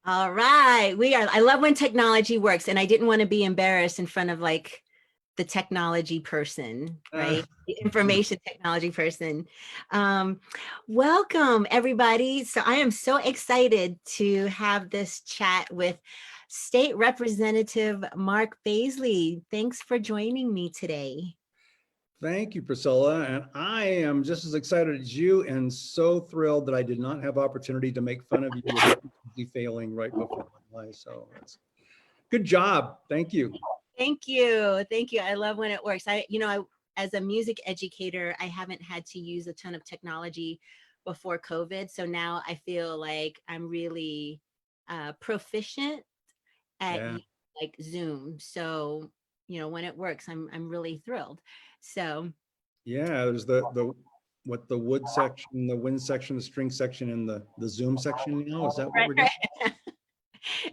All right, we are. I love when technology works, and I didn't want to be embarrassed in front of like the technology person, Uh, right? The information technology person. Um, Welcome, everybody. So I am so excited to have this chat with State Representative Mark Baisley. Thanks for joining me today. Thank you, Priscilla. And I am just as excited as you and so thrilled that I did not have opportunity to make fun of you with failing right before my life. So that's good job. Thank you. Thank you. Thank you. I love when it works. As a music educator, I haven't had to use a ton of technology before COVID. So now I feel like I'm really proficient at Yeah. like Zoom. So, when it works, I'm really thrilled. So, Yeah. There's the wood section, the wind section, the string section, and the Zoom section now. Is that what right, we're doing? right.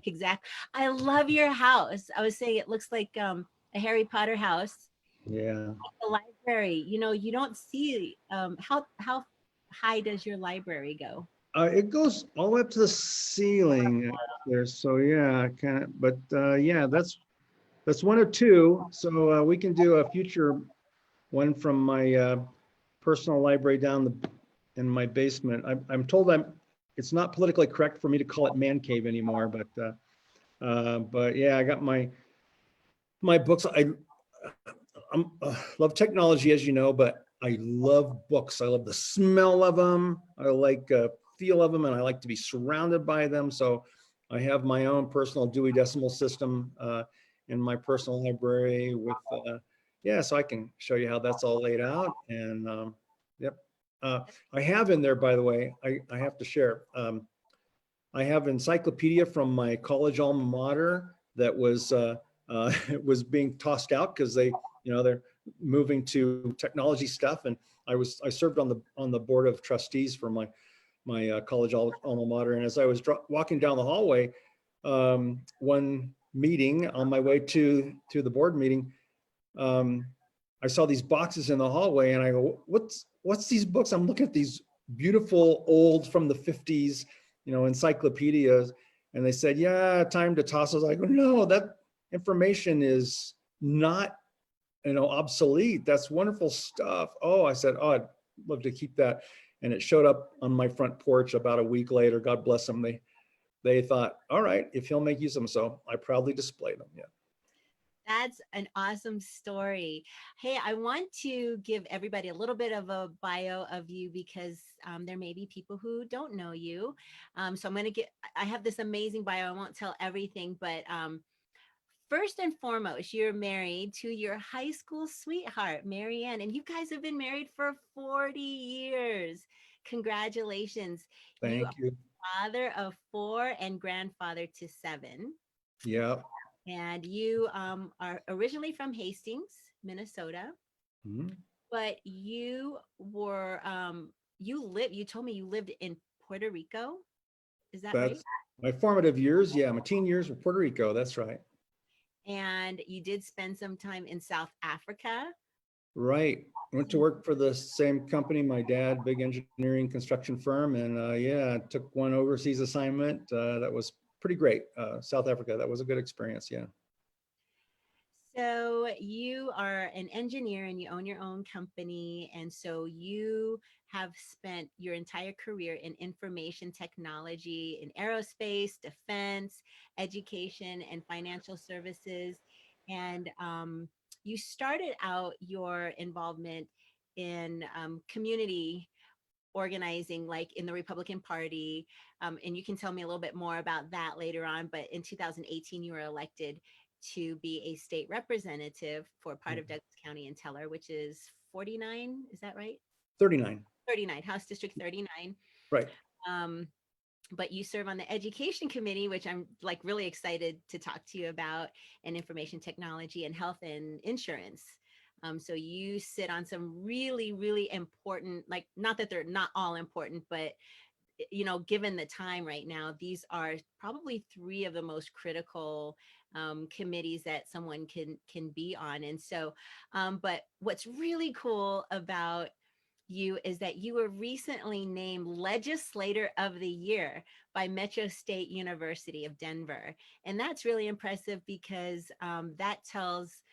Exactly. I love your house. I was saying it looks like a Harry Potter house. Yeah. The library, you don't see how high does your library go? It goes all the way up to the ceiling there. So yeah, kind of, but yeah, that's one of two. So we can do a future one from my personal library down in my basement. I'm told it's not politically correct for me to call it man cave anymore, but yeah, I got my books. Love technology, as you know, but I love books. I love the smell of them. I like feel of them, and I like to be surrounded by them. So I have my own personal Dewey Decimal System in my personal library with, yeah, so I can show you how that's all laid out. And yep. I have in there, by the way, I have to share. I have encyclopedia from my college alma mater that was was being tossed out because they're moving to technology stuff, and I served on the board of trustees for my college alma mater, and as I was walking down the hallway, one meeting on my way to the board meeting, um, I saw these boxes in the hallway, and I go, what's these books? I'm looking at these beautiful old from the 50s, encyclopedias. And they said, yeah, time to toss those. I go, no, that information is not, obsolete. That's wonderful stuff. Oh, I said, oh, I'd love to keep that. And it showed up on my front porch about a week later. God bless them. They thought, all right, if he'll make use of them. So I proudly displayed them. Yeah. That's an awesome story. Hey, I want to give everybody a little bit of a bio of you because there may be people who don't know you. So I have this amazing bio. I won't tell everything, but first and foremost, you're married to your high school sweetheart, Marianne, and you guys have been married for 40 years. Congratulations. You are Thank you. father of 4 and grandfather to 7. Yeah. And you are originally from Hastings, Minnesota, Mhm. but you told me you lived in Puerto Rico. Is that right? That's my formative years. Yeah, my teen years were Puerto Rico. That's right. And you did spend some time in South Africa. Right. Went to work for the same company, my dad, big engineering construction firm. And yeah, took one overseas assignment. That was pretty great. South Africa, that was a good experience. Yeah. So you are an engineer and you own your own company. And so you have spent your entire career in information technology, in aerospace, defense, education, and financial services. And you started out your involvement in community organizing, like in the Republican Party. And you can tell me a little bit more about that later on. But in 2018, you were elected to be a state representative for part of Douglas County and Teller, which is 49. Is that right? 39. 39, House District 39. Right. Um, but you serve on the education committee, which I'm like really excited to talk to you about, and information technology and health and insurance. So you sit on some really, really important, like not that they're not all important, but given the time right now, these are probably 3 of the most critical committees that someone can be on. And so, but what's really cool about you is that you were recently named Legislator of the Year by Metro State University of Denver. And that's really impressive because that tells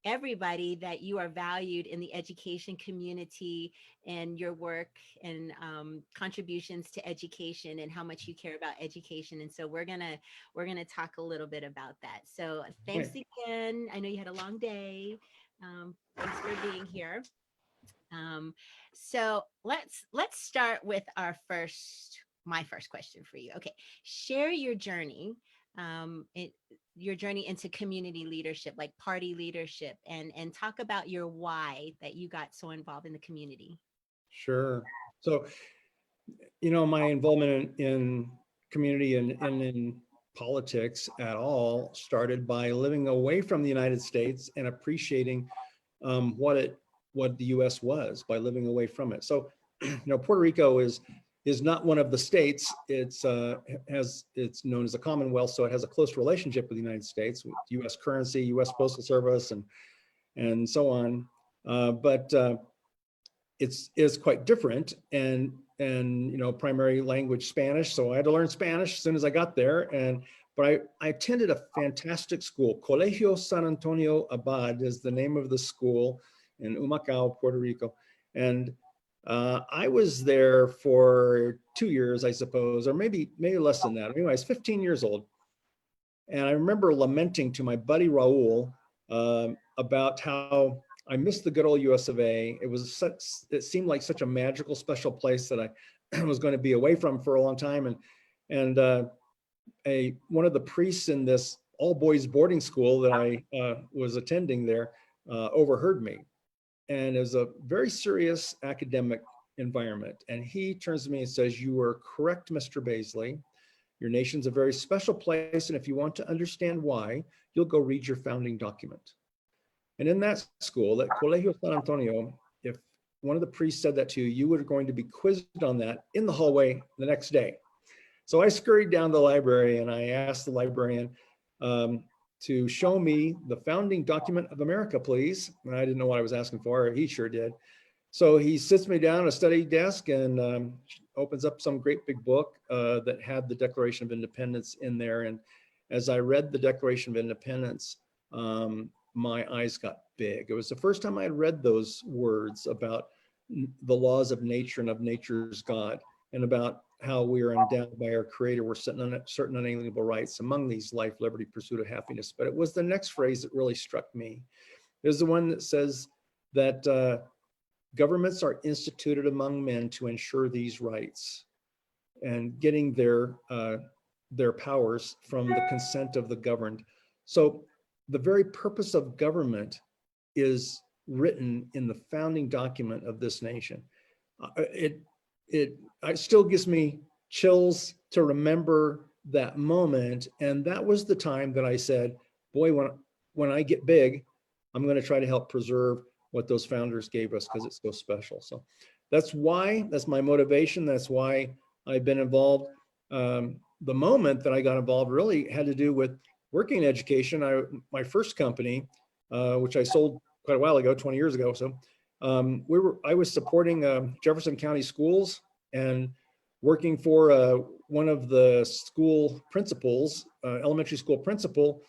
everybody that you are valued in the education community and your work and contributions to education and how much you care about education. And so we're gonna talk a little bit about that. So thanks Right. again. I know you had a long day. Thanks for being here. Um, so let's start with my first question for you. Okay, share your journey, it, your journey into community leadership, like party leadership, and talk about your why that you got so involved in the community. Sure. So, my involvement in community and in politics at all started by living away from the United States and appreciating what the U.S. was by living away from it. So, Puerto Rico is not one of the states. It's known as a Commonwealth, so it has a close relationship with the United States, with U.S. currency, U.S. Postal Service, and so on. But it's quite different, and primary language Spanish, so I had to learn Spanish as soon as I got there. But I attended a fantastic school. Colegio San Antonio Abad is the name of the school in Humacao, Puerto Rico. And I was there for 2 years, I suppose, or maybe less than that. Anyway, I was 15 years old. And I remember lamenting to my buddy Raul about how I missed the good old US of A. It seemed like such a magical, special place that I was going to be away from for a long time. And one of the priests in this all boys boarding school that I was attending there overheard me. And it was a very serious academic environment. And he turns to me and says, "You are correct, Mr. Baisley. Your nation's a very special place. And if you want to understand why, you'll go read your founding document." And in that school, that Colegio San Antonio, if one of the priests said that to you, you were going to be quizzed on that in the hallway the next day. So I scurried down the library and I asked the librarian to show me the founding document of America, please. And I didn't know what I was asking for. He sure did. So he sits me down at a study desk and opens up some great big book that had the Declaration of Independence in there. And as I read the Declaration of Independence, my eyes got big. It was the first time I had read those words about the laws of nature and of nature's God, and about how we are endowed by our Creator. We're certain unalienable rights, among these life, liberty, pursuit of happiness. But it was the next phrase that really struck me. It was the one that says that governments are instituted among men to ensure these rights, and getting their powers from the consent of the governed. So the very purpose of government is written in the founding document of this nation. It still gives me chills to remember that moment. And that was the time that I said, boy, when I get big, I'm going to try to help preserve what those founders gave us, because it's so special. So that's my motivation. That's why I've been involved. The moment that I got involved really had to do with working in education. My first company, which I sold quite a while ago, 20 years ago. So I was supporting Jefferson County schools and working for one of the school principals, elementary school principal,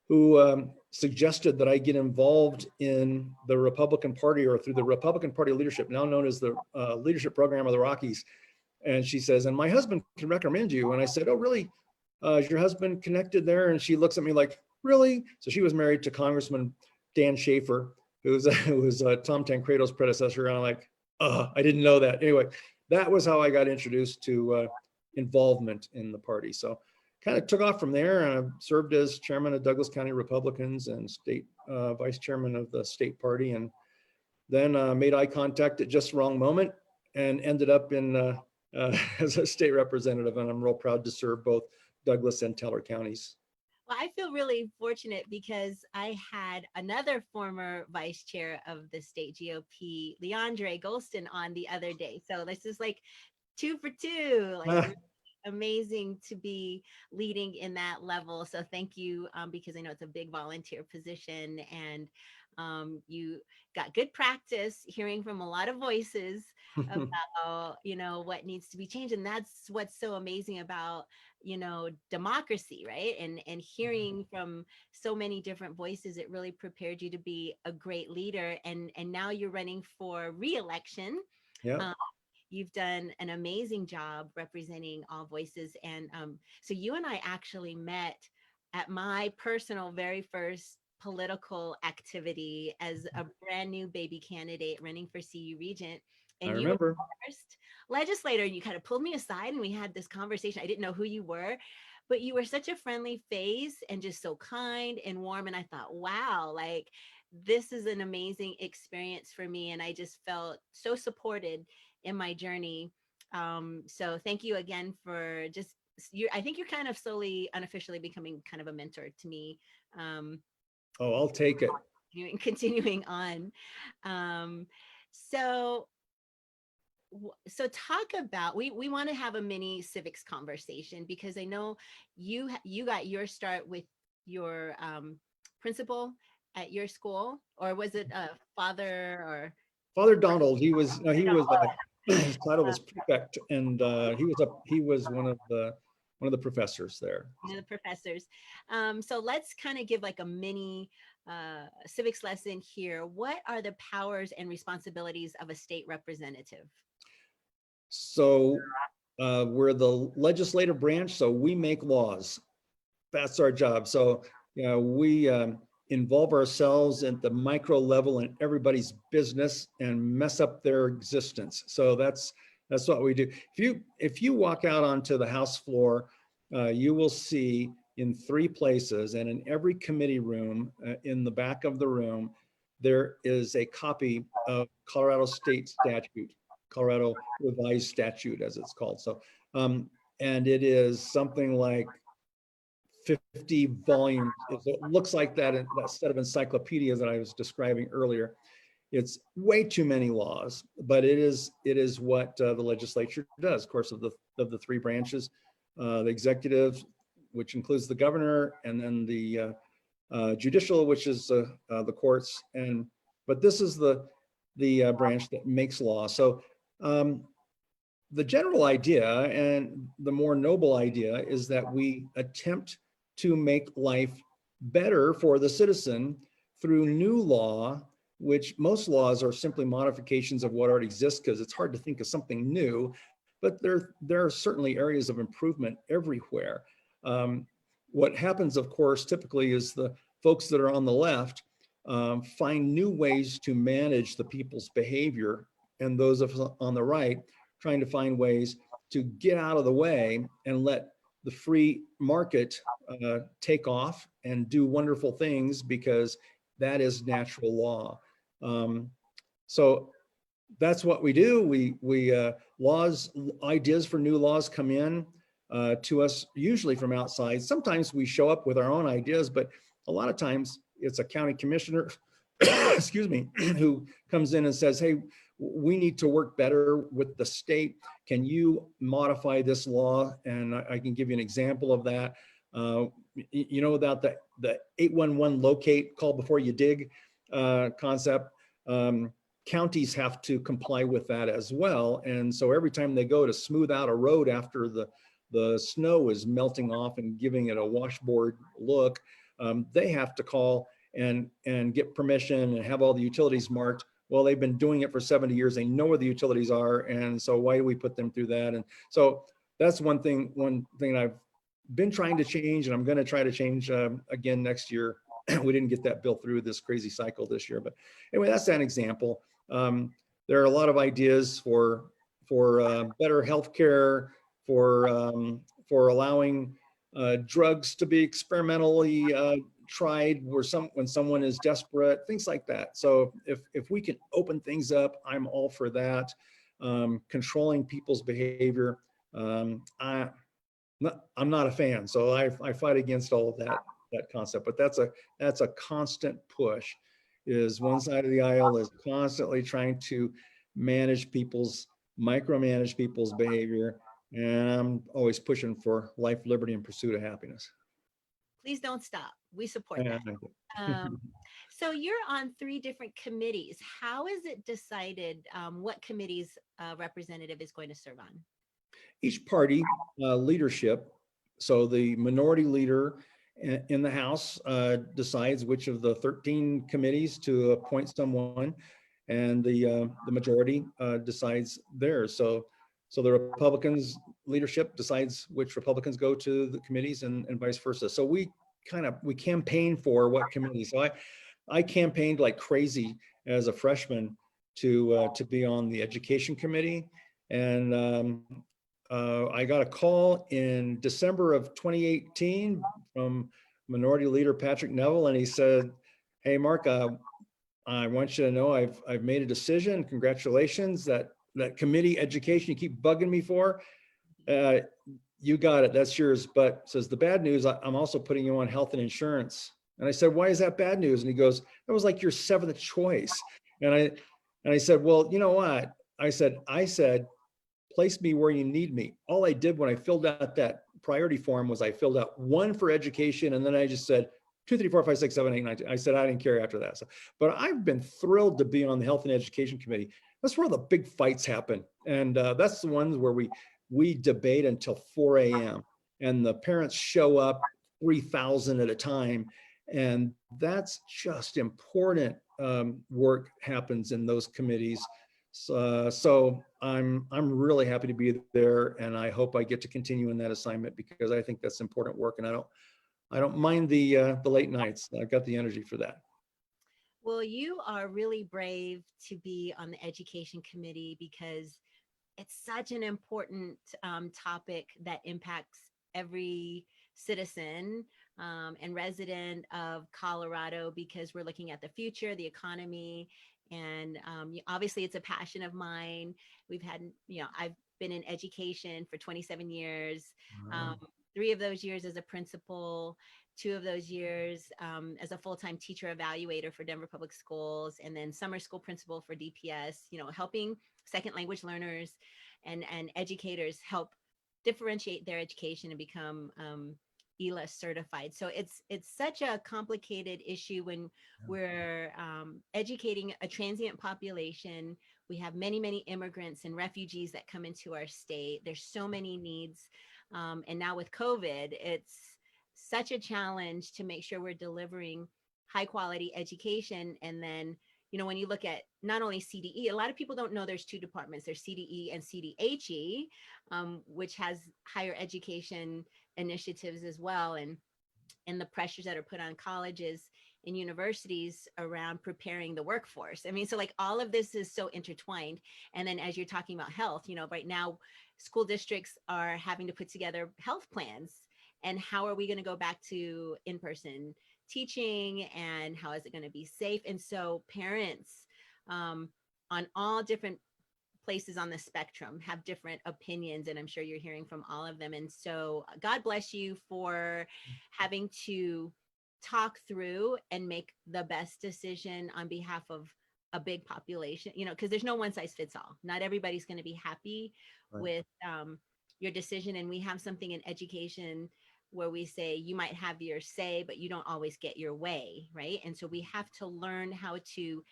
who suggested that I get involved in the Republican Party, or through the Republican Party leadership, now known as the Leadership Program of the Rockies. And she says, "And my husband can recommend you." And I said, "Oh, really? Is your husband connected there?" And she looks at me like, "Really?" So she was married to Congressman Dan Schaefer, who was Tom Tancredo's predecessor. And I'm like, "Oh, I didn't know that." Anyway, that was how I got introduced to involvement in the party. So kind of took off from there. And I served as chairman of Douglas County Republicans and state vice chairman of the state party. And then made eye contact at just the wrong moment and ended up in as a state representative. And I'm real proud to serve both Douglas and Teller counties. Well, I feel really fortunate because I had another former vice chair of the state GOP, Leandre Golston, on the other day. So this is like 2 for 2, like really amazing to be leading in that level. So thank you, because I know it's a big volunteer position, and You got good practice hearing from a lot of voices about, what needs to be changed. And that's what's so amazing about, democracy, right? And hearing from so many different voices, it really prepared you to be a great leader. And now you're running for re-election. Yeah, Um, you've done an amazing job representing all voices. And so you and I actually met at my personal very first political activity as a brand new baby candidate running for CU Regent. I And you were remember. the first legislator, and you kind of pulled me aside and we had this conversation. I didn't know who you were, but you were such a friendly face and just so kind and warm. And I thought, wow, like this is an amazing experience for me. And I just felt so supported in my journey. So thank you again for just you. I think you're kind of slowly, unofficially becoming kind of a mentor to me. Um, Oh, I'll take it. continuing on. Um, so so talk about we want to have a mini civics conversation because I know you got your start with your principal at your school, or was it a father or Father Donald, he was, no, he was, his title was prefect, and he was one of the professors there. one of the professors? So let's kind of give like a mini civics lesson here. What are the powers and responsibilities of a state representative? So we're the legislative branch, so we make laws. That's our job. So, we involve ourselves at the micro level in everybody's business and mess up their existence. So that's what we do. If you walk out onto the House floor, you will see in 3 places and in every committee room, in the back of the room, there is a copy of Colorado State Statute, Colorado Revised Statute, as it's called. So, and it is something like 50 volumes. It looks like that, that set of encyclopedias that I was describing earlier. It's way too many laws, but it is what the legislature does. Of course, of the 3 branches, the executive, which includes the governor, and then the judicial, which is the courts. But this is the branch that makes law. So the general idea and the more noble idea is that we attempt to make life better for the citizen through new law, which most laws are simply modifications of what already exists, because it's hard to think of something new, but there are certainly areas of improvement everywhere. What happens, of course, typically is the folks that are on the left find new ways to manage the people's behavior, and those of us on the right trying to find ways to get out of the way and let the free market take off and do wonderful things, because that is natural law. So that's what we do. Ideas for new laws come in to us, usually from outside. Sometimes we show up with our own ideas, but a lot of times it's a county commissioner, excuse me, who comes in and says, hey, we need to work better with the state. Can you modify this law? And I can give you an example of that. You know about the 811 locate, call before you dig concept. Counties have to comply with that as well. And so every time they go to smooth out a road after the snow is melting off and giving it a washboard look, they have to call and get permission and have all the utilities marked. Well, they've been doing it for 70 years. They know where the utilities are. And so why do we put them through that? And so that's one thing I've been trying to change, and I'm going to try to change again next year. We didn't get that bill through this crazy cycle this year, but anyway, that's an example. There are a lot of ideas for better healthcare, for allowing drugs to be experimentally tried when someone is desperate, things like that. So if we can open things up, I'm all for that. Controlling people's behavior, I'm not a fan. So I fight against all of that concept. But that's a constant push. Is one side of the aisle is constantly trying to micromanage people's behavior, and I'm always pushing for life, liberty, and pursuit of happiness. Please don't stop. We support that. Um, So you're on three different committees. How is it decided what committee's representative is going to serve on? Each party leadership, so the minority leader in the House decides which of the 13 committees to appoint someone, and the majority decides theirs. So the Republicans leadership decides which Republicans go to the committees, and vice versa. So we campaign for what committee. So I campaigned like crazy as a freshman to be on the education committee, and I got a call in December of 2018 from Minority Leader Patrick Neville, and he said, "Hey, Mark, I want you to know I've made a decision. Congratulations. That committee education you keep bugging me for, uh, you got it. That's yours. But says the bad news, I'm also putting you on health and insurance." And I said, "Why is that bad news?" And he goes, "That was like your seventh choice." And I said, "Well, you know what?" I said, place me where you need me. All I did when I filled out that priority form was I filled out one for education, and then I just said 2, 3, 4, 5, 6, 7, 8, 9. I said I didn't care after that. So, but I've been thrilled to be on the Health and Education Committee. That's where the big fights happen, and that's the ones where we debate until 4 a.m. and the parents show up 3,000 at a time, and that's just important. Work happens in those committees. So I'm really happy to be there, and I hope I get to continue in that assignment because I think that's important work, and I don't mind the late nights. I've got the energy for that. Well, you are really brave to be on the education committee because it's such an important topic that impacts every citizen and resident of Colorado, because we're looking at the future, the economy, and obviously it's a passion of mine. We've had, I've been in education for 27 years, um, 3 of those years as a principal, 2 of those years as a full-time teacher evaluator for Denver Public Schools, and then summer school principal for DPS, helping second language learners and educators help differentiate their education and become ELA certified. So it's such a complicated issue when we're educating a transient population. We have many immigrants and refugees that come into our state. There's so many needs. And now with COVID, it's such a challenge to make sure we're delivering high quality education. And then, when you look at not only CDE, a lot of people don't know there's two departments. There's CDE and CDHE, which has higher education initiatives as well, and the pressures that are put on colleges and universities around preparing the workforce. I mean, so like all of this is so intertwined. And then as you're talking about health, right now school districts are having to put together health plans. And how are we going to go back to in-person teaching, and how is it going to be safe? And so parents on all different places on the spectrum have different opinions, and I'm sure you're hearing from all of them. And so God bless you for having to talk through and make the best decision on behalf of a big population, because there's no one size fits all. Not everybody's going to be happy with your decision. And we have something in education where we say you might have your say, but you don't always get your way, right? And so we have to learn how to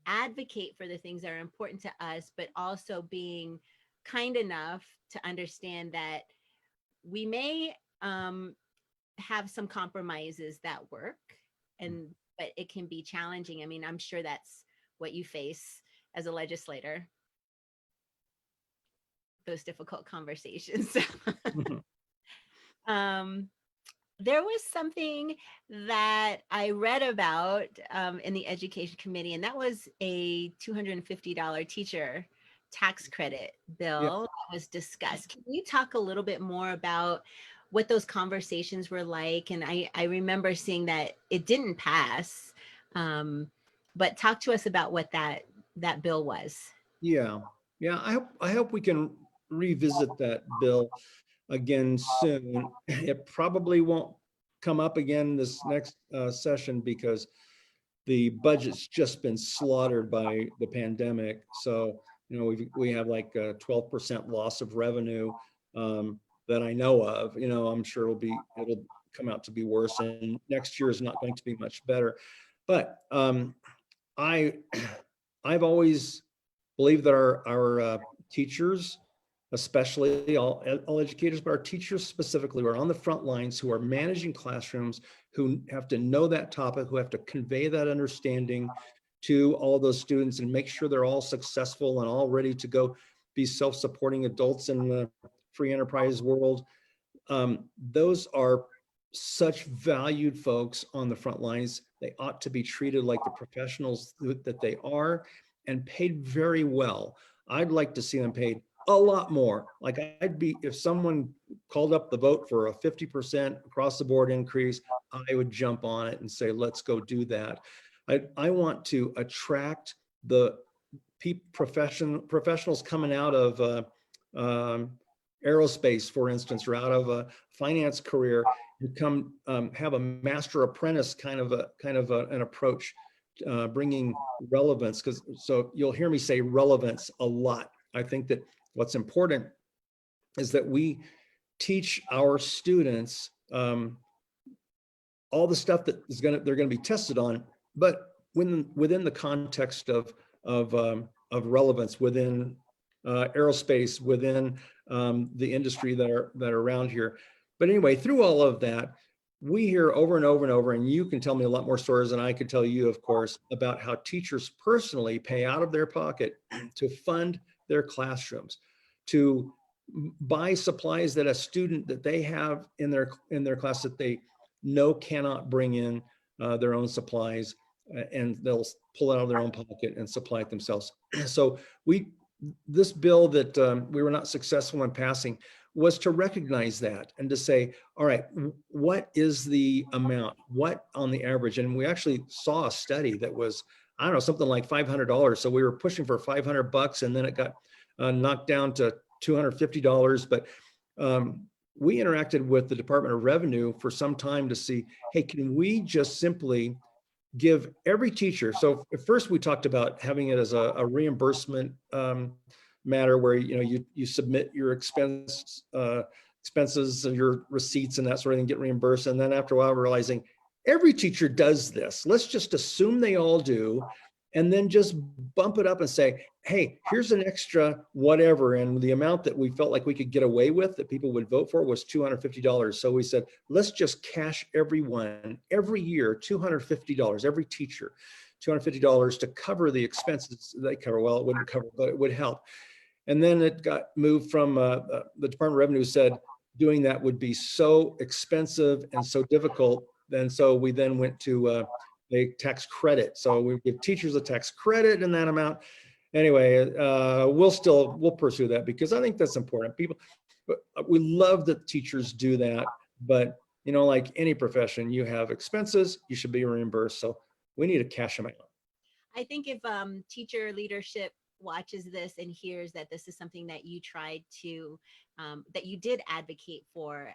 advocate for the things that are important to us, but also being kind enough to understand that we may have some compromises that work, but it can be challenging. I mean, I'm sure that's what you face as a legislator, those difficult conversations. There was something that I read about in the education committee, and that was a $250 teacher tax credit bill that was discussed. Can you talk a little bit more about what those conversations were like? And I remember seeing that it didn't pass, but talk to us about what that bill was. Yeah. I hope we can revisit that bill again soon. It probably won't come up again this next session because the budget's just been slaughtered by the pandemic. So, we have like a 12% loss of revenue that I know of. I'm sure it'll come out to be worse, and next year is not going to be much better. But I, I've always believed that our teachers, especially all educators, but our teachers specifically, who are on the front lines, who are managing classrooms, who have to know that topic, who have to convey that understanding to all those students and make sure they're all successful and all ready to go be self-supporting adults in the free enterprise world. Those are such valued folks on the front lines. They ought to be treated like the professionals that they are and paid very well. I'd like to see them paid a lot more. Like I'd be, if someone called up the vote for a 50% across the board increase, I would jump on it and say, let's go do that. I want to attract the professionals coming out of aerospace, for instance, or out of a finance career, and come have a master apprentice kind of an approach, bringing relevance. So you'll hear me say relevance a lot. I think that what's important is that we teach our students all the stuff that they're going to be tested on, but within the context of relevance, within aerospace, within the industry that are around here. But anyway, through all of that, we hear over and over and over, and you can tell me a lot more stories than I could tell you, of course, about how teachers personally pay out of their pocket to fund their classrooms, to buy supplies that a student that they have in their class that they know cannot bring in their own supplies, and they'll pull it out of their own pocket and supply it themselves. So this bill that we were not successful in passing was to recognize that and to say, all right, what is the amount? What on the average? And we actually saw a study that was, I don't know, something like $500. So we were pushing for $500, and then it got knocked down to $250. But we interacted with the Department of Revenue for some time to see, hey, can we just simply give every teacher? So at first we talked about having it as a reimbursement matter, where you submit your expenses and your receipts and that sort of thing, get reimbursed. And then after a while, realizing every teacher does this. Let's just assume they all do, and then just bump it up and say, hey, here's an extra whatever. And the amount that we felt like we could get away with, that people would vote for, was $250. So we said, let's just cash everyone every year, $250, every teacher, $250 to cover the expenses they cover. Well, it wouldn't cover, but it would help. And then it got moved from the Department of Revenue said doing that would be so expensive and so difficult. And so we then went to a tax credit. So we give teachers a tax credit in that amount. Anyway, we'll pursue that, because I think that's important. We love that teachers do that, but like any profession, you have expenses, you should be reimbursed. So we need to cash them out. I think if teacher leadership watches this and hears that this is something that you tried to, that you did advocate for,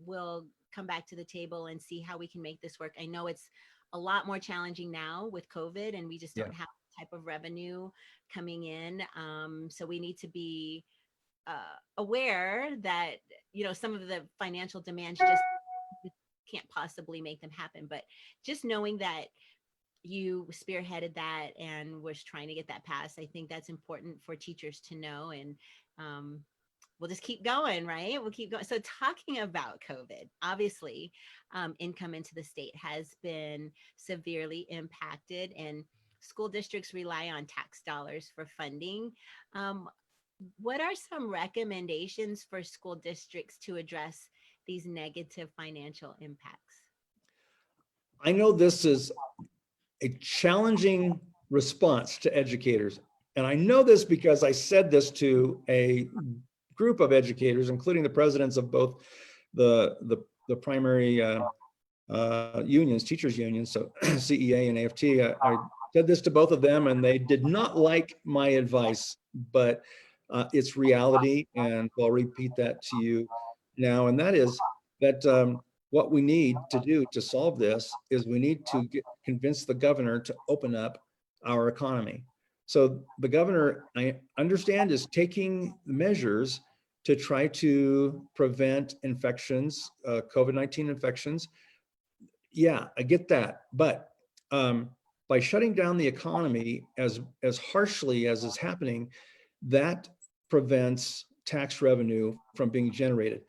we'll come back to the table and see how we can make this work. I know it's a lot more challenging now with COVID, and we just don't have the type of revenue coming in. So we need to be aware that, some of the financial demands just can't possibly make them happen. But just knowing that you spearheaded that and was trying to get that passed, I think that's important for teachers to know. And we'll just keep going, right? We'll keep going. So talking about COVID, obviously, income into the state has been severely impacted, and school districts rely on tax dollars for funding. What are some recommendations for school districts to address these negative financial impacts? I know this is a challenging response to educators. And I know this because I said this to a group of educators, including the presidents of both the primary unions, teachers unions, so CEA and AFT. I said this to both of them, and they did not like my advice, but it's reality. And I'll repeat that to you now. And that is that what we need to do to solve this is we need to convince the governor to open up our economy. So the governor, I understand, is taking measures to try to prevent infections, COVID-19 infections. Yeah, I get that. But by shutting down the economy as harshly as is happening, that prevents tax revenue from being generated.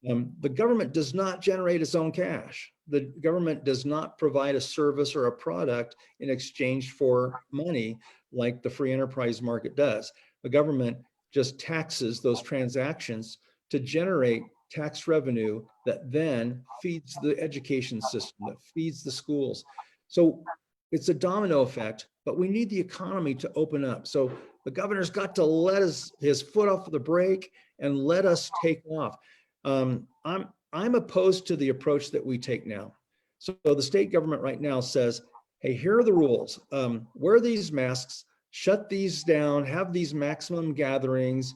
The government does not generate its own cash. The government does not provide a service or a product in exchange for money like the free enterprise market does. The government just taxes those transactions to generate tax revenue that then feeds the education system, that feeds the schools. So it's a domino effect, but we need the economy to open up. So the governor's got to let his foot off the brake and let us take off. I'm opposed to the approach that we take now. So the state government right now says, hey, here are the rules. Wear these masks, shut these down, have these maximum gatherings.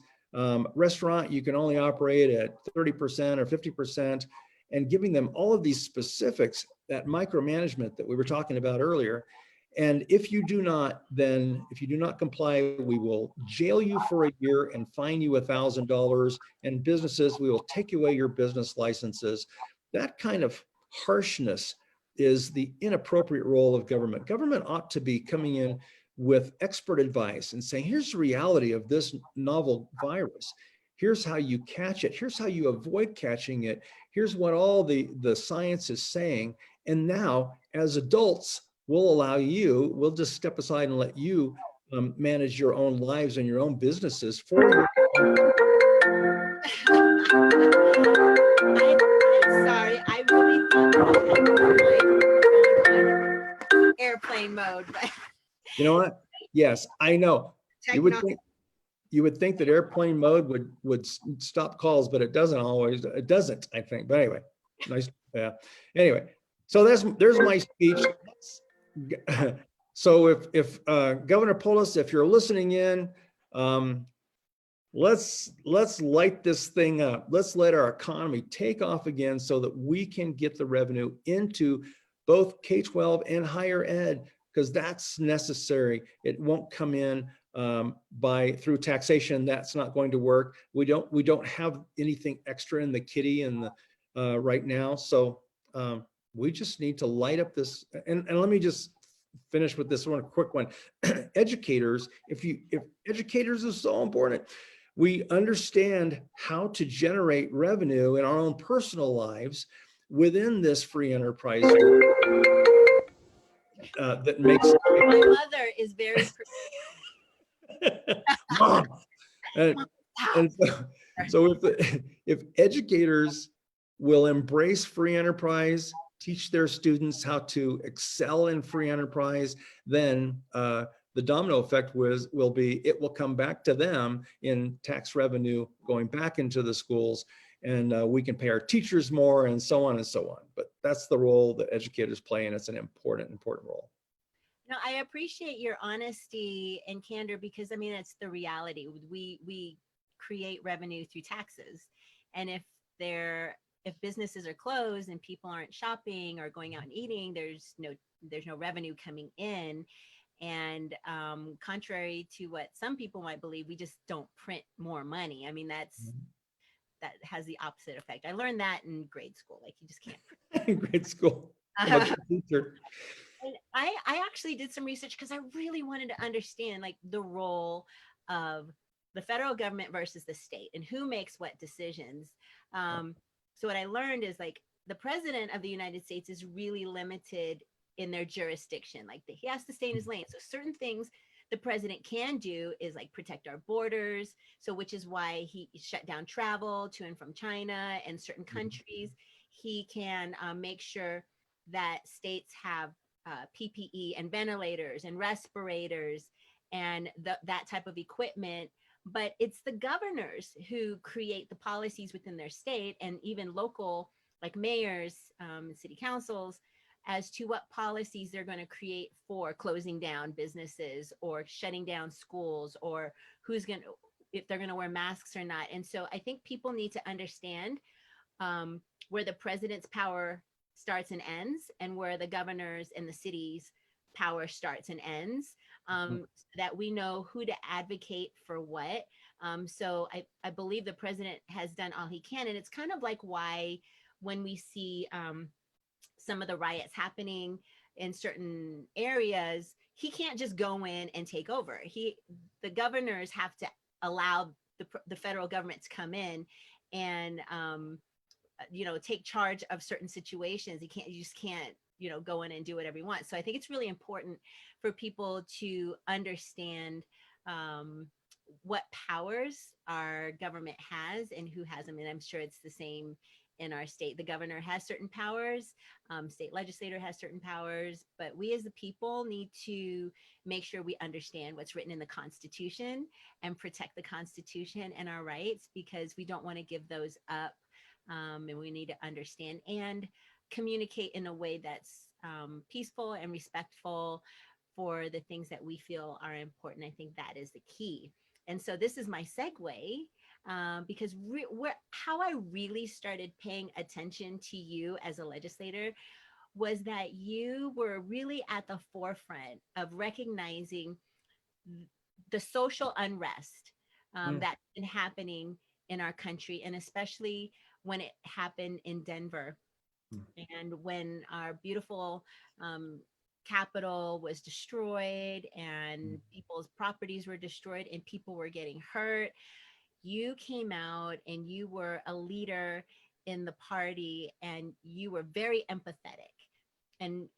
Restaurant, you can only operate at 30% or 50%, and giving them all of these specifics, that micromanagement that we were talking about earlier. And if you do not comply, we will jail you for a year and fine you $1,000. And businesses, we will take away your business licenses. That kind of harshness is the inappropriate role of government. Government ought to be coming in with expert advice and saying, here's the reality of this novel virus. Here's how you catch it. Here's how you avoid catching it. Here's what all the science is saying. And now, as adults, we'll just step aside and let you manage your own lives and your own businesses for you. I'm sorry, I really thought I had on airplane mode, but you know what? Yes, I know. You would think that airplane mode would stop calls, but it doesn't always. It doesn't, I think. But anyway, nice. Yeah. Anyway, so there's my speech. So if Governor Polis, if you're listening in, let's light this thing up. Let's let our economy take off again so that we can get the revenue into both K-12 and higher ed, because that's necessary. It won't come in through taxation. That's not going to work. We don't have anything extra in the kitty and the right now. So we just need to light up this. And let me just finish with this one quick one. Educators, if educators is so important, we understand how to generate revenue in our own personal lives within this free enterprise that makes. My mother is very. Mom. And so if educators will embrace free enterprise, teach their students how to excel in free enterprise, then the domino effect will be, it will come back to them in tax revenue going back into the schools, and we can pay our teachers more and so on and so on. But that's the role that educators play, and it's an important role. No, I appreciate your honesty and candor, because I mean, that's the reality. We create revenue through taxes. And if businesses are closed and people aren't shopping or going out and eating, there's no revenue coming in. And contrary to what some people might believe, we just don't print more money. I mean, that has the opposite effect. I learned that in grade school. Like, you just can't print. In grade school. I'm a teacher. And I actually did some research because I really wanted to understand like the role of the federal government versus the state and who makes what decisions. So what I learned is like the president of the United States is really limited in their jurisdiction. Like he has to stay in his lane. So certain things the president can do is like protect our borders. So which is why he shut down travel to and from China and certain countries. He can make sure that states have PPE and ventilators and respirators and that type of equipment. But it's the governors who create the policies within their state, and even local, like mayors, city councils, as to what policies they're going to create for closing down businesses or shutting down schools, or if they're going to wear masks or not. And so I think people need to understand where the president's power starts and ends, and where the governors and the cities' power starts and ends, so that we know who to advocate for what. So I believe the president has done all he can. And it's kind of like why when we see some of the riots happening, in certain areas, he can't just go in and take over. The governors have to allow the federal government to come in and take charge of certain situations. You just can't go in and do whatever you want. So I think it's really important for people to understand what powers our government has and who has them. And I'm sure it's the same in our state. The governor has certain powers, state legislator has certain powers, but we as the people need to make sure we understand what's written in the Constitution and protect the Constitution and our rights, because we don't want to give those up. And we need to understand and communicate in a way that's peaceful and respectful for the things that we feel are important. I think that is the key. And so this is my segue, because how I really started paying attention to you as a legislator was that you were really at the forefront of recognizing the social unrest that's been happening in our country, and especially when it happened in Denver, and when our beautiful Capitol was destroyed and people's properties were destroyed and people were getting hurt. You came out and you were a leader in the party, and you were very empathetic and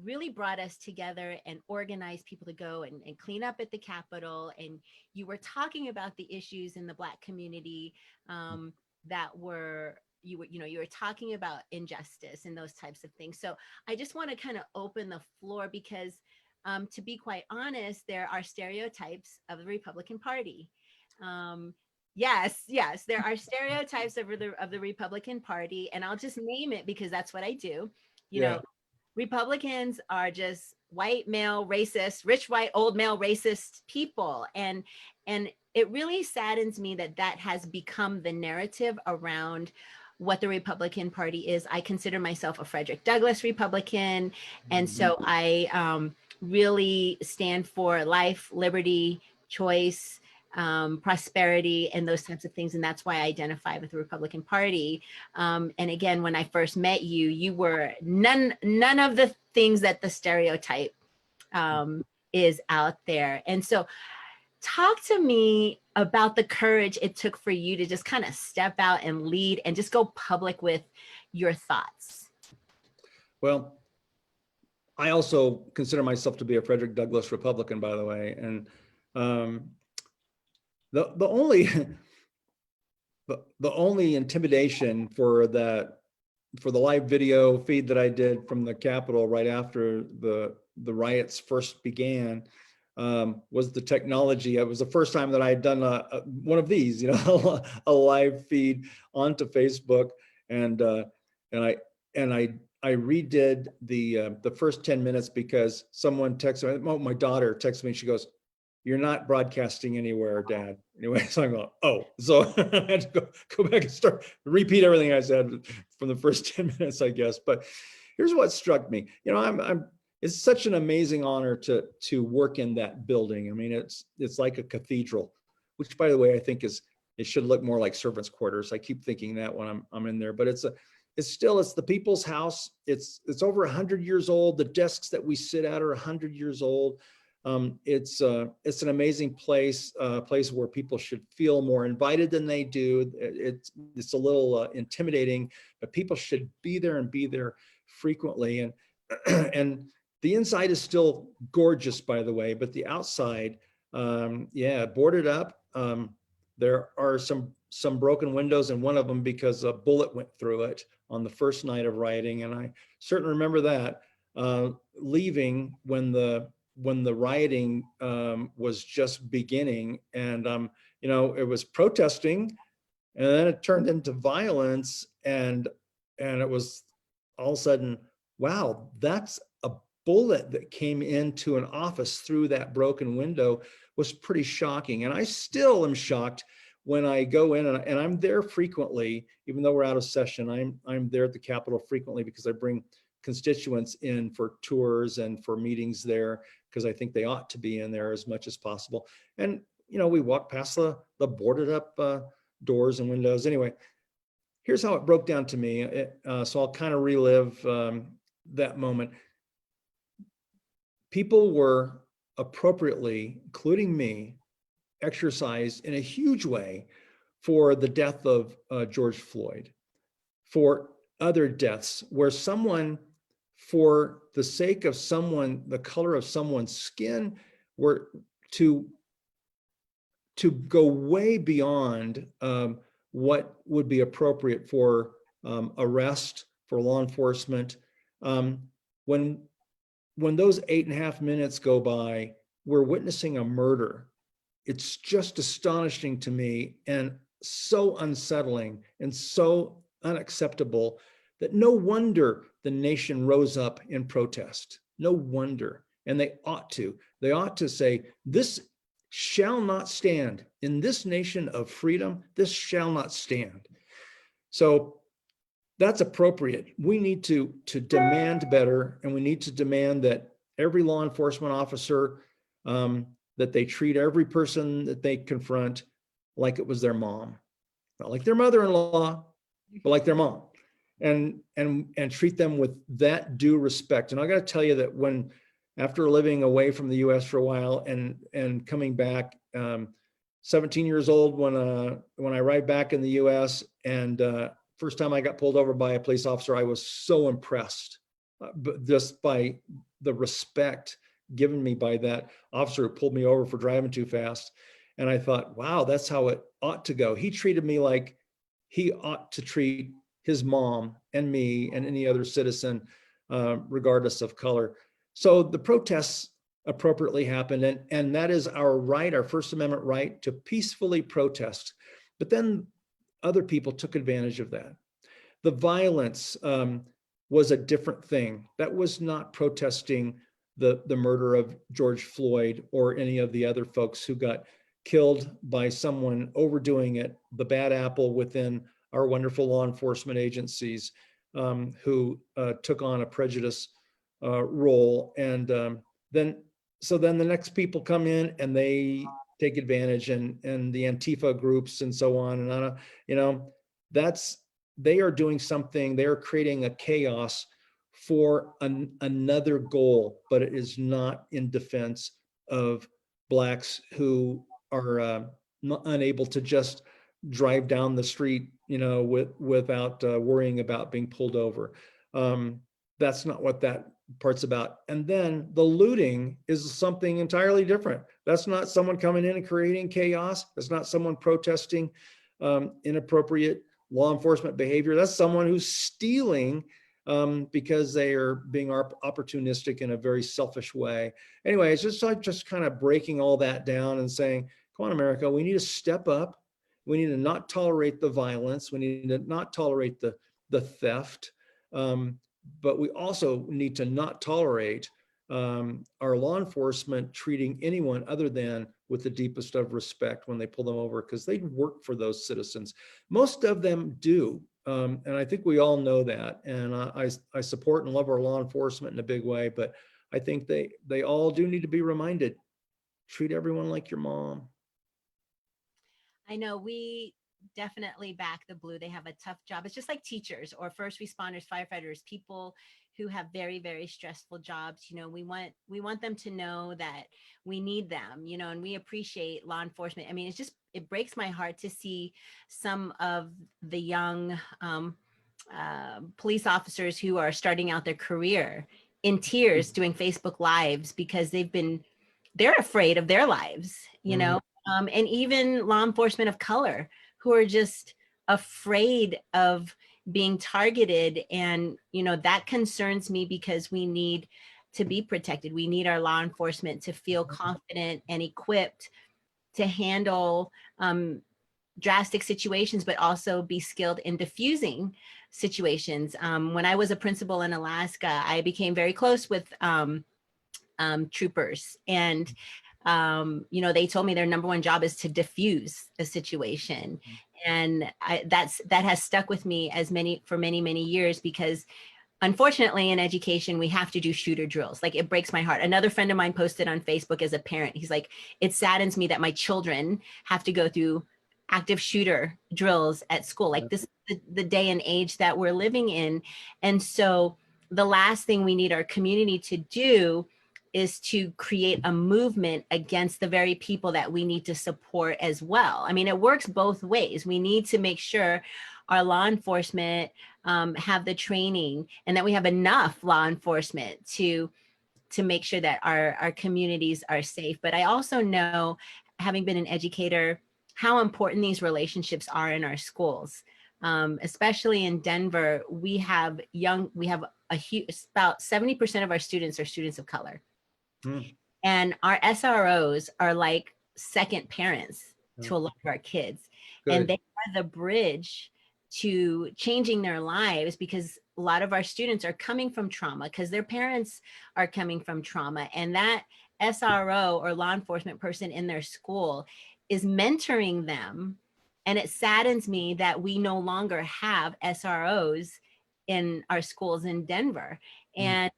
really brought us together and organized people to go and clean up at the Capitol. And you were talking about the issues in the Black community that were you were talking about injustice and those types of things. So I just want to kind of open the floor, because to be quite honest, there are stereotypes of the Republican Party. Yes, there are stereotypes of the Republican Party, and I'll just name it because that's what I do. You know, Republicans are just white male racist, rich white old male racist people, and it really saddens me that has become the narrative around what the Republican Party is. I consider myself a Frederick Douglass Republican, and so I really stand for life, liberty, choice, prosperity, and those types of things. And that's why I identify with the Republican Party. And again, when I first met you, you were none of the things that the stereotype is out there. And so talk to me about the courage it took for you to just kind of step out and lead and just go public with your thoughts. Well, I also consider myself to be a Frederick Douglass Republican, by the way. And the only intimidation for the live video feed that I did from the Capitol right after the riots first began was the technology. It was the first time that I had done one of these, a live feed onto Facebook, and I redid the first 10 minutes because someone texted me. My daughter texted me. She goes, "You're not broadcasting anywhere, Dad." Anyway, so I'm going, oh, so I had to go back and repeat everything I said from the first 10 minutes, I guess. But here's what struck me. It's such an amazing honor to work in that building. I mean, it's like a cathedral, which, by the way, I think it should look more like servants' quarters. I keep thinking that when I'm in there, but it's the people's house. It's over 100 years old. The desks that we sit at are 100 years old. It's an amazing place, a place where people should feel more invited than they do. It's a little intimidating, but people should be there and be there frequently. And and the inside is still gorgeous, by the way, but the outside, boarded up. There are some broken windows in one of them because a bullet went through it on the first night of rioting, and I certainly remember that. Leaving when the rioting was just beginning, and it was protesting, and then it turned into violence, and it was all of a sudden, wow, that's a bullet that came into an office through that broken window. Was pretty shocking. And I still am shocked when I go in, and I'm there frequently, even though we're out of session. I'm there at the Capitol frequently because I bring constituents in for tours and for meetings there, because I think they ought to be in there as much as possible. And we walk past the boarded up doors and windows. Anyway, here's how it broke down to me. So I'll kind of relive that moment. people were appropriately, including me, exercised in a huge way for the death of George Floyd, for other deaths where someone, for the sake of someone, the color of someone's skin, were to go way beyond what would be appropriate for arrest, for law enforcement. When those 8.5 minutes go by, we're witnessing a murder. It's just astonishing to me and so unsettling and so unacceptable that no wonder the nation rose up in protest. No wonder. And they ought to. They ought to say, this shall not stand. In this nation of freedom, this shall not stand. So that's appropriate. We need to demand better, and we need to demand that every law enforcement officer, that they treat every person that they confront like it was their mom, not like their mother-in-law, but like their mom, and treat them with that due respect. And I got to tell you that after living away from the U.S. for a while and coming back, 17 years old when I arrived back in the U.S. and first time I got pulled over by a police officer, I was so impressed, but just by the respect given me by that officer who pulled me over for driving too fast. And I thought, wow, that's how it ought to go. He treated me like he ought to treat his mom and me and any other citizen, regardless of color. So the protests appropriately happened, and that is our right, our First Amendment right, to peacefully protest. But then other people took advantage of that. The violence was a different thing. That was not protesting the murder of George Floyd or any of the other folks who got killed by someone overdoing it, the bad apple within our wonderful law enforcement agencies, who took on a prejudice role. And then the next people come in and they take advantage, and the Antifa groups and so on. And they are doing something, they are creating a chaos for another goal, but it is not in defense of Blacks who are unable to just drive down the street, without worrying about being pulled over. That's not what that part's about. And then the looting is something entirely different. That's not someone coming in and creating chaos. That's not someone protesting inappropriate law enforcement behavior. That's someone who's stealing because they are being opportunistic in a very selfish way. Anyway, it's just kind of breaking all that down and saying, come on, America, we need to step up. We need to not tolerate the violence. We need to not tolerate the theft. But we also need to not tolerate our law enforcement treating anyone other than with the deepest of respect when they pull them over, because they work for those citizens. Most of them do. And I think we all know that. And I support and love our law enforcement in a big way, but I think they all do need to be reminded, treat everyone like your mom. I know we definitely back the blue. They have a tough job. It's just like teachers or first responders, firefighters, people who have very, very stressful jobs. We want them to know that we need them, and we appreciate law enforcement. I mean, it breaks my heart to see some of the young police officers who are starting out their career in tears doing Facebook Lives because they're afraid of their lives, and even law enforcement of color who are just afraid of being targeted. And, that concerns me because we need to be protected. We need our law enforcement to feel confident and equipped to handle drastic situations, but also be skilled in diffusing situations. When I was a principal in Alaska, I became very close with troopers, and they told me their number one job is to diffuse a situation. And that has stuck with me for many, many years, because unfortunately in education, we have to do shooter drills. Like, it breaks my heart. Another friend of mine posted on Facebook as a parent. He's like, it saddens me that my children have to go through active shooter drills at school. Like, this is the day and age that we're living in. And so the last thing we need our community to do is to create a movement against the very people that we need to support as well. I mean, it works both ways. We need to make sure our law enforcement have the training, and that we have enough law enforcement to make sure that our communities are safe. But I also know, having been an educator, how important these relationships are in our schools. Especially in Denver, we have a huge, about 70% of our students are students of color. Mm. And our SROs are like second parents Yeah. to a lot of our kids. And Good. they are the bridge to changing their lives, because a lot of our students are coming from trauma because their parents are coming from trauma. And that SRO or law enforcement person in their school is mentoring them. And it saddens me that we no longer have SROs in our schools in Denver. Mm. And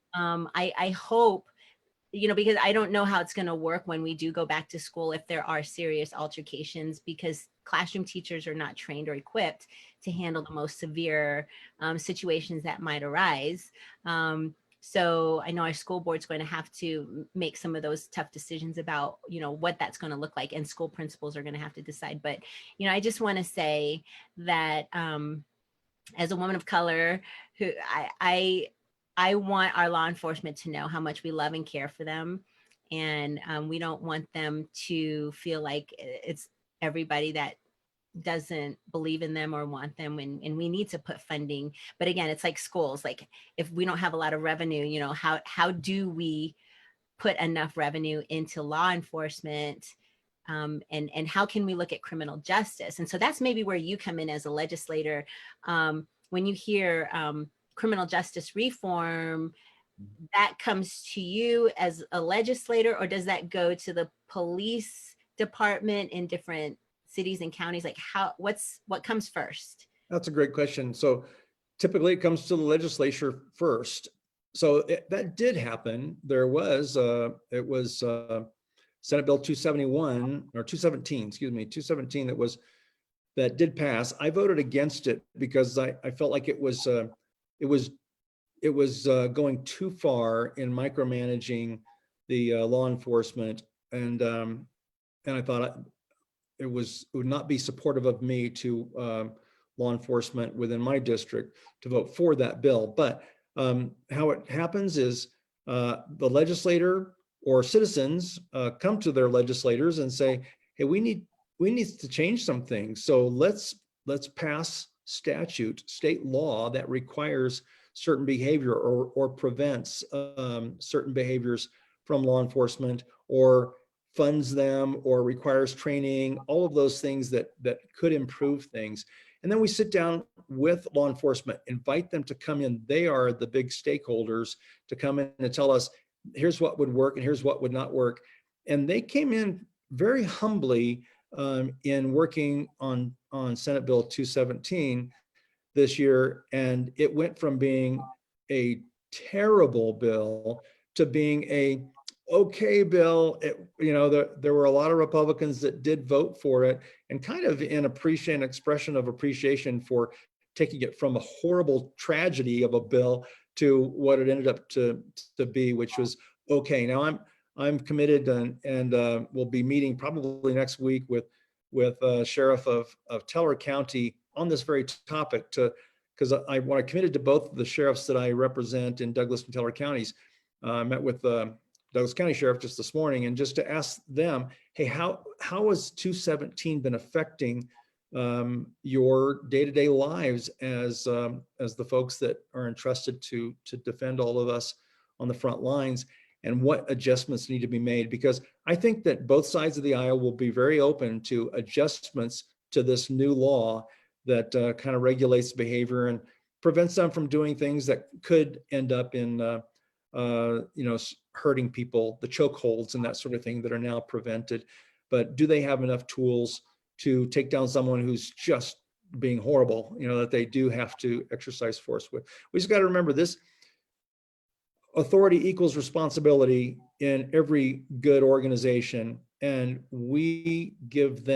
I hope, because I don't know how it's going to work when we do go back to school, if there are serious altercations, because classroom teachers are not trained or equipped to handle the most severe situations that might arise. So I know our school board's going to have to make some of those tough decisions about, what that's going to look like, and school principals are going to have to decide. But, I just want to say that as a woman of color, who I want our law enforcement to know how much we love and care for them. And we don't want them to feel like it's everybody that doesn't believe in them or want them, and we need to put funding. But again, it's like schools. Like, if we don't have a lot of revenue, how do we put enough revenue into law enforcement? And how can we look at criminal justice? And so that's maybe where you come in as a legislator. When you hear criminal justice reform, that comes to you as a legislator, or does that go to the police department in different cities and counties? Like, what comes first? That's a great question. So typically it comes to the legislature first. So that did happen. It was Senate Bill 271 or 217, excuse me, 217 that did pass. I voted against it because I felt like it was going too far in micromanaging the law enforcement, and I thought it would not be supportive of me to law enforcement within my district to vote for that bill. But how it happens is the legislator or citizens come to their legislators and say, "Hey, we need to change some things. So let's pass state law that requires certain behavior or prevents certain behaviors from law enforcement, or funds them, or requires training, all of those things that could improve things." And then we sit down with law enforcement, invite them to come in. They are the big stakeholders to come in and tell us, here's what would work and here's what would not work. And they came in very humbly in working on Senate Bill 217 this year. And it went from being a terrible bill to being a okay bill. There were a lot of Republicans that did vote for it, and kind of an expression of appreciation for taking it from a horrible tragedy of a bill to what it ended up to be, which was okay. Now I'm committed, and we'll be meeting probably next week with Sheriff of Teller County on this very topic, because when I committed to both of the sheriffs that I represent in Douglas and Teller counties. I met with Douglas County Sheriff just this morning, and just to ask them, hey, how has 217 been affecting your day-to-day lives as the folks that are entrusted to defend all of us on the front lines, and what adjustments need to be made? Because I think that both sides of the aisle will be very open to adjustments to this new law that kind of regulates behavior and prevents them from doing things that could end up in hurting people, the chokeholds and that sort of thing that are now prevented. But do they have enough tools to take down someone who's just being horrible, that they do have to exercise force with? We just got to remember this: authority equals responsibility in every good organization. And we give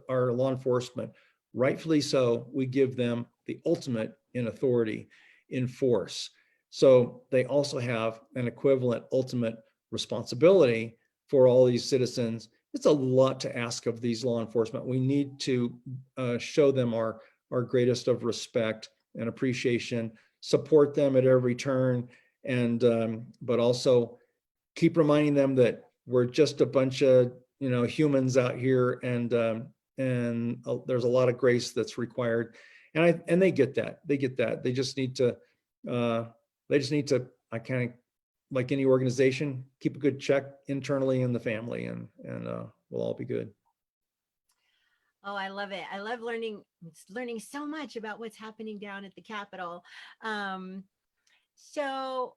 our law enforcement, rightfully so, we give them the ultimate in authority, in force. So they also have an equivalent ultimate responsibility for all these citizens. It's a lot to ask of these law enforcement. We need to show them our greatest of respect and appreciation, support them at every turn, and but also keep reminding them that we're just a bunch of humans out here, and there's a lot of grace that's required, and they get that. They just need to I kind of, like any organization, keep a good check internally in the family, and we'll all be good. Oh, I love it. I love learning so much about what's happening down at the Capitol. So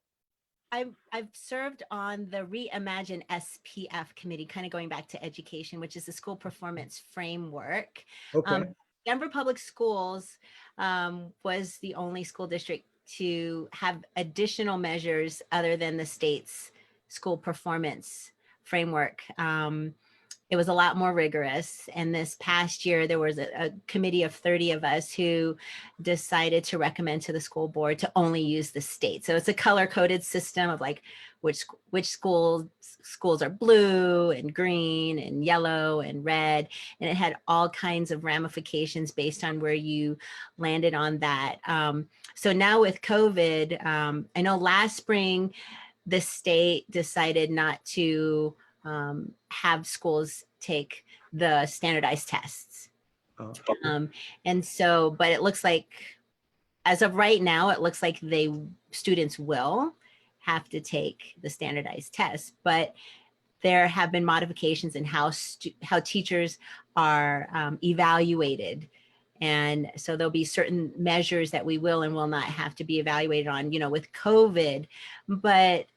I've served on the Reimagine SPF committee, kind of going back to education, which is the school performance framework. Okay. Denver Public Schools was the only school district to have additional measures other than the state's school performance framework. It was a lot more rigorous. And this past year, there was a committee of 30 of us who decided to recommend to the school board to only use the state. So it's a color-coded system of like which schools are blue and green and yellow and red. And it had all kinds of ramifications based on where you landed on that. So now with COVID, I know last spring, the state decided not to have schools take the standardized tests. And so, but it looks like, as of right now, it looks like students will have to take the standardized tests, but there have been modifications in how teachers are evaluated. And so there'll be certain measures that we will and will not have to be evaluated on, with COVID. But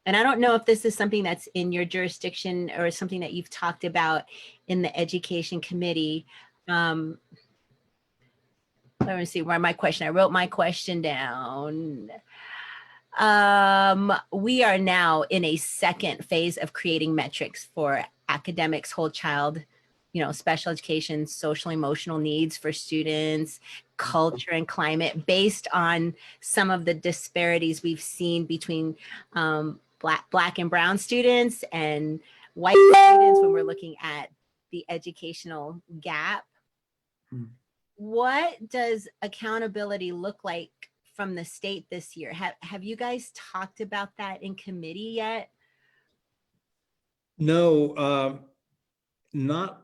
and I don't know if this is something that's in your jurisdiction or something that you've talked about in the education committee. Let me see where my question, I wrote my question down. We are now in a second phase of creating metrics for academics, whole child, special education, social emotional needs for students, culture and climate, based on some of the disparities we've seen between Black and brown students and white students when we're looking at the educational gap. What does accountability look like from the state this year? Have you guys talked about that in committee yet? No, not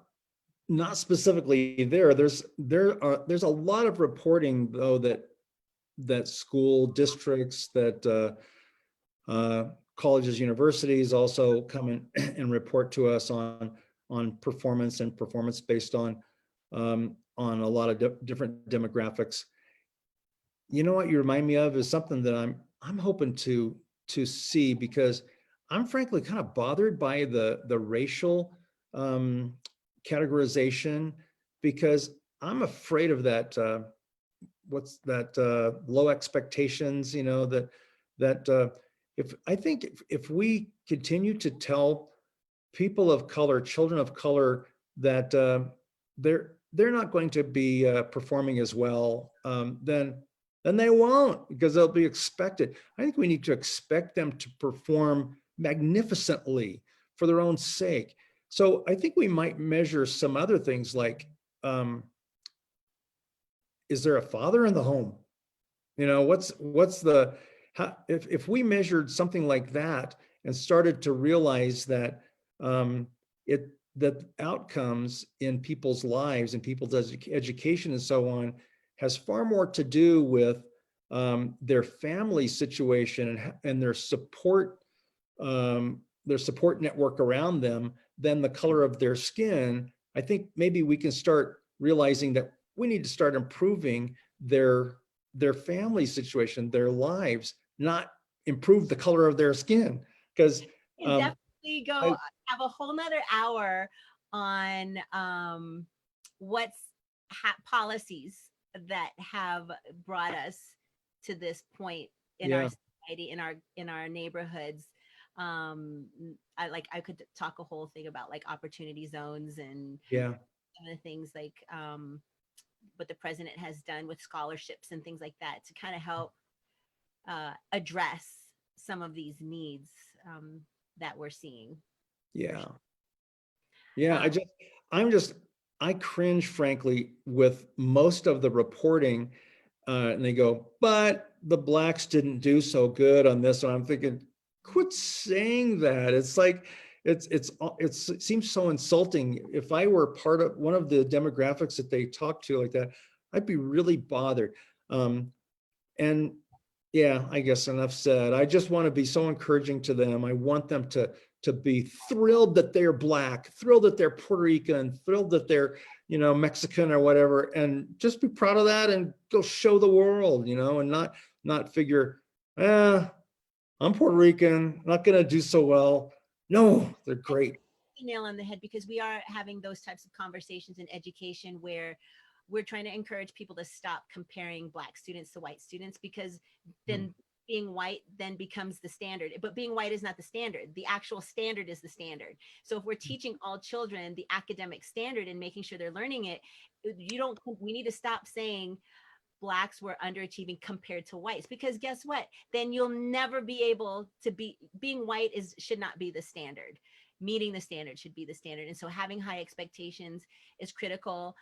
specifically there. There's a lot of reporting though that school districts, that colleges, universities also come in and report to us on performance and performance based on a lot of different demographics. You know what you remind me of is something that I'm hoping to see, because I'm frankly kind of bothered by the racial categorization, because I'm afraid of that. What's that? Low expectations. That if we continue to tell people of color, children of color, that they're not going to be performing as well, then they won't, because they'll be expected. I think we need to expect them to perform magnificently for their own sake. So I think we might measure some other things like, is there a father in the home? If we measured something like that and started to realize that that outcomes in people's lives and people's education and so on has far more to do with their family situation and their support network around them than the color of their skin. I think maybe we can start realizing that we need to start improving their family situation, their lives, not improve the color of their skin. Because definitely have a whole nother hour on what's policies that have brought us to this point in our society, in our neighborhoods. I could talk a whole thing about like opportunity zones and some of the things like what the president has done with scholarships and things like that to kind of help address some of these needs that we're seeing. Yeah. Yeah. Um, I cringe, frankly, with most of the reporting. And they go, but the blacks didn't do so good on this. And I'm thinking, quit saying that. It's like, it seems so insulting. If I were part of one of the demographics that they talk to like that, I'd be really bothered. And yeah, I guess enough said. I just want to be so encouraging to them. I want them to be thrilled that they're black, thrilled that they're Puerto Rican, thrilled that they're, Mexican or whatever, and just be proud of that and go show the world, and not figure, I'm Puerto Rican, not gonna do so well. No, they're great. nail on the head, because we are having those types of conversations in education where we're trying to encourage people to stop comparing black students to white students, because then being white then becomes the standard. But being white is not the standard. The actual standard is the standard. So if we're teaching all children the academic standard and making sure they're learning it, we need to stop saying blacks were underachieving compared to whites, because guess what? Then you'll never be able to being white should not be the standard. Meeting the standard should be the standard. And so having high expectations is critical.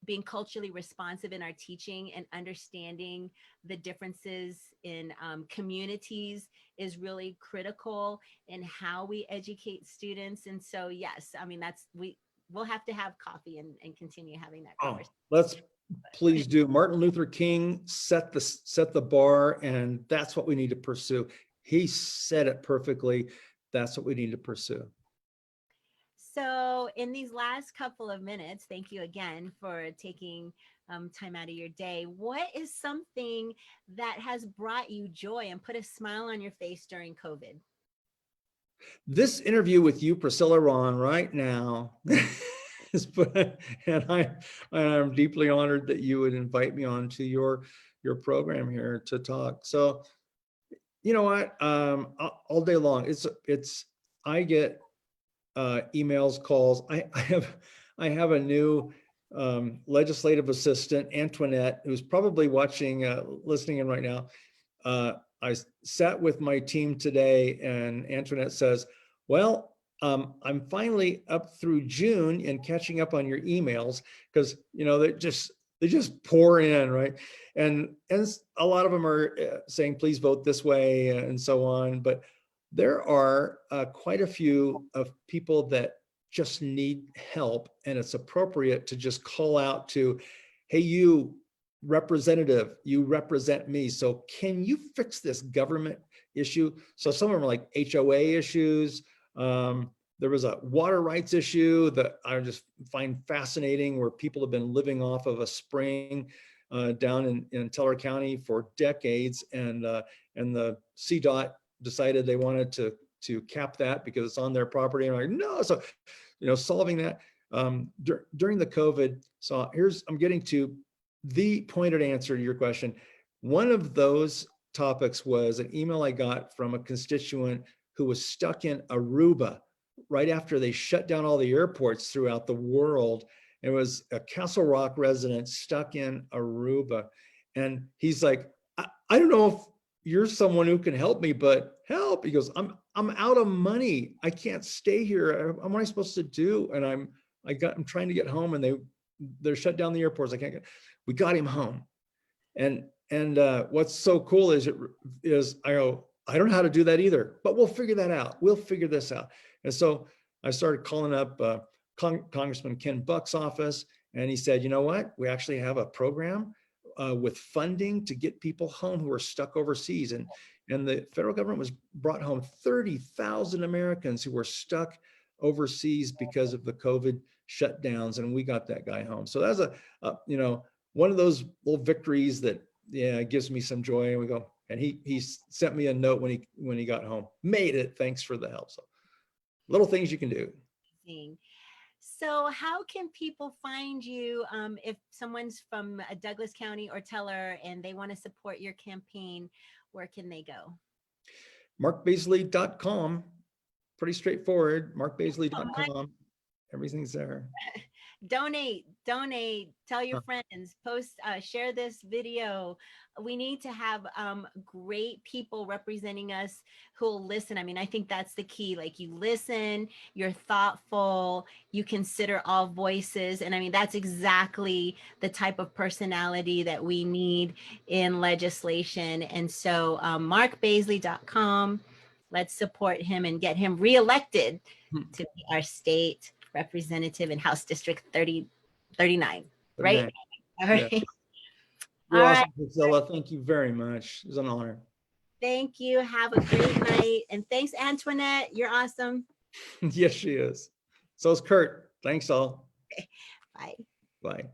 Being culturally responsive in our teaching and understanding the differences in communities is really critical in how we educate students. And so, yes, I mean, we'll have to have coffee and continue having that conversation. Let's please do. Martin Luther King set the bar, and that's what we need to pursue. He said it perfectly. That's what we need to pursue. So in these last couple of minutes, thank you again for taking time out of your day. What is something that has brought you joy and put a smile on your face during COVID? This interview with you, Priscilla Ron, right now, and I'm deeply honored that you would invite me on to your program here to talk. So, you know what? All day long, I get emails, calls. I have a new legislative assistant, Antoinette, who's probably watching, listening in right now. I sat with my team today, and Antoinette says, well, I'm finally up through June and catching up on your emails, because they just pour in, right? And a lot of them are saying, please vote this way, and so on. But there are quite a few of people that just need help, and it's appropriate to just call out to, hey, you representative, you represent me, so can you fix this government issue? So some of them are like HOA issues. There was a water rights issue that I just find fascinating, where people have been living off of a spring down in Teller County for decades, and the CDOT decided they wanted to cap that because it's on their property. And I'm like, no. So, solving that during the COVID. So I'm getting to the pointed answer to your question. One of those topics was an email I got from a constituent who was stuck in Aruba right after they shut down all the airports throughout the world. It was a Castle Rock resident stuck in Aruba. And he's like, I don't know if you're someone who can help me, but help. He goes, I'm out of money. I can't stay here. What am I supposed to do? And I'm trying to get home, and they're shut down the airports. We got him home. And what's so cool is I go, I don't know how to do that either, but we'll figure that out. We'll figure this out. And so I started calling up Congressman Ken Buck's office, and he said, you know what? We actually have a program with funding to get people home who are stuck overseas. And the federal government was brought home 30,000 Americans who were stuck overseas because of the COVID shutdowns, and we got that guy home. So that's one of those little victories that gives me some joy. And we go, and he sent me a note when he got home. Made it. Thanks for the help. So little things you can do. So how can people find you if someone's from Douglas County or Teller and they want to support your campaign? Where can they go? MarkBaisley.com. Pretty straightforward. MarkBaisley.com. Everything's there. donate, tell your friends, post, share this video. We need to have great people representing us who'll listen. I mean, I think that's the key. Like, you listen, you're thoughtful, you consider all voices. And I mean, that's exactly the type of personality that we need in legislation. And so markbaisley.com, let's support him and get him reelected to be our state representative in House District 39, right? Nice. All Yeah. right. You're All awesome, right. Priscilla. Thank you very much. It was an honor. Thank you. Have a great night. And thanks, Antoinette. You're awesome. Yes, she is. So is Kurt. Thanks all. Bye. Bye.